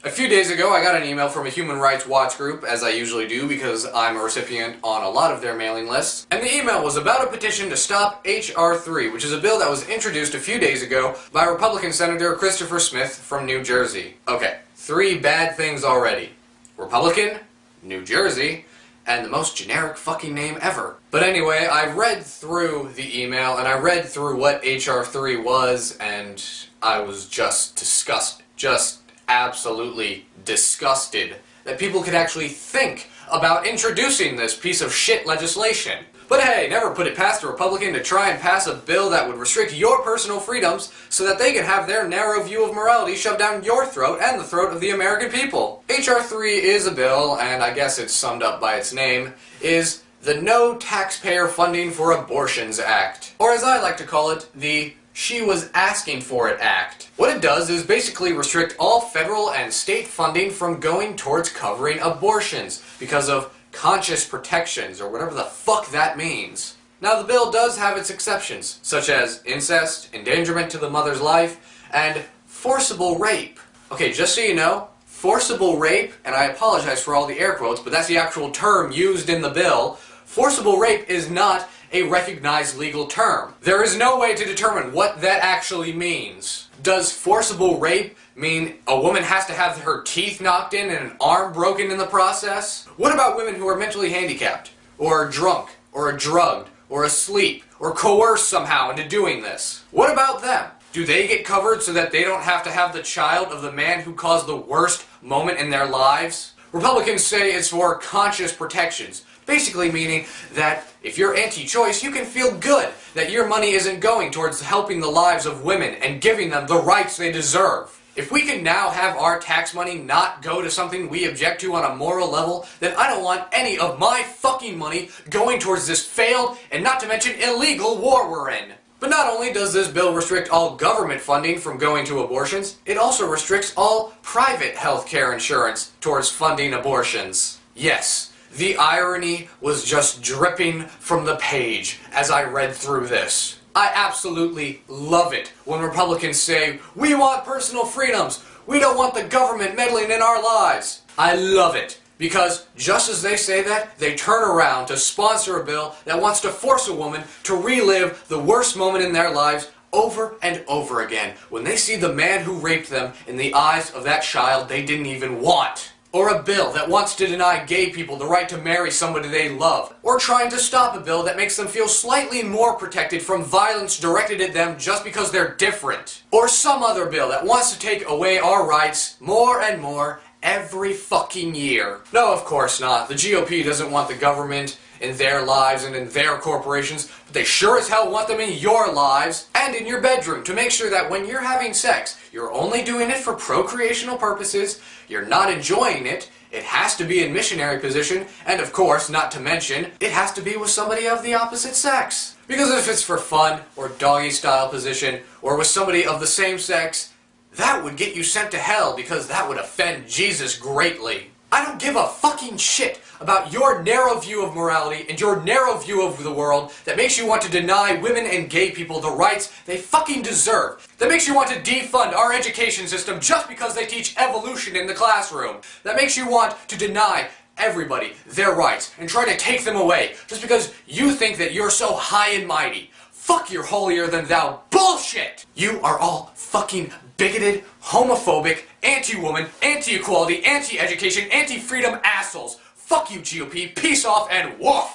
A few days ago, I got an email from a human rights watch group, as I usually do because I'm a recipient on a lot of their mailing lists, and the email was about a petition to stop H.R. 3, which is a bill that was introduced a few days ago by Republican Senator Christopher Smith from New Jersey. Okay, 3 bad things already. Republican, New Jersey, and the most generic fucking name ever. But anyway, I read through the email, and I read through what H.R. 3 was, and I was just disgusted. Just absolutely disgusted that people could actually think about introducing this piece of shit legislation. But hey, never put it past a Republican to try and pass a bill that would restrict your personal freedoms so that they can have their narrow view of morality shoved down your throat and the throat of the American people. H.R. 3 is a bill, and I guess it's summed up by its name, is the No Taxpayer Funding for Abortions Act. Or as I like to call it, the She Was Asking For It Act. What it does is basically restrict all federal and state funding from going towards covering abortions because of conscious protections, or whatever the fuck that means. Now, the bill does have its exceptions, such as incest, endangerment to the mother's life, and forcible rape. Okay, just so you know, forcible rape, and I apologize for all the air quotes, but that's the actual term used in the bill. Forcible rape is not a recognized legal term. There is no way to determine what that actually means. Does forcible rape mean a woman has to have her teeth knocked in and an arm broken in the process? What about women who are mentally handicapped, or are drunk, or are drugged, or asleep, or coerced somehow into doing this? What about them? Do they get covered so that they don't have to have the child of the man who caused the worst moment in their lives? Republicans say it's for conscious protections, basically meaning that if you're anti-choice, you can feel good that your money isn't going towards helping the lives of women and giving them the rights they deserve. If we can now have our tax money not go to something we object to on a moral level, then I don't want any of my fucking money going towards this failed and not to mention illegal war we're in. But not only does this bill restrict all government funding from going to abortions, it also restricts all private health care insurance towards funding abortions. Yes, the irony was just dripping from the page as I read through this. I absolutely love it when Republicans say, "We want personal freedoms. We don't want the government meddling in our lives." I love it. Because just as they say that, they turn around to sponsor a bill that wants to force a woman to relive the worst moment in their lives over and over again when they see the man who raped them in the eyes of that child they didn't even want. Or a bill that wants to deny gay people the right to marry somebody they love. Or trying to stop a bill that makes them feel slightly more protected from violence directed at them just because they're different. Or some other bill that wants to take away our rights more and more every fucking year. No, of course not. The GOP doesn't want the government in their lives and in their corporations, but they sure as hell want them in your lives and in your bedroom to make sure that when you're having sex, you're only doing it for procreational purposes, you're not enjoying it, it has to be in missionary position, and of course, not to mention, it has to be with somebody of the opposite sex. Because if it's for fun, or doggy style position, or with somebody of the same sex, that would get you sent to hell because that would offend Jesus greatly. I don't give a fucking shit about your narrow view of morality and your narrow view of the world that makes you want to deny women and gay people the rights they fucking deserve. That makes you want to defund our education system just because they teach evolution in the classroom. That makes you want to deny everybody their rights and try to take them away just because you think that you're so high and mighty. Fuck your holier-than-thou bullshit! You are all fucking bigoted, homophobic, anti-woman, anti-equality, anti-education, anti-freedom assholes. Fuck you, GOP. Peace off and woof!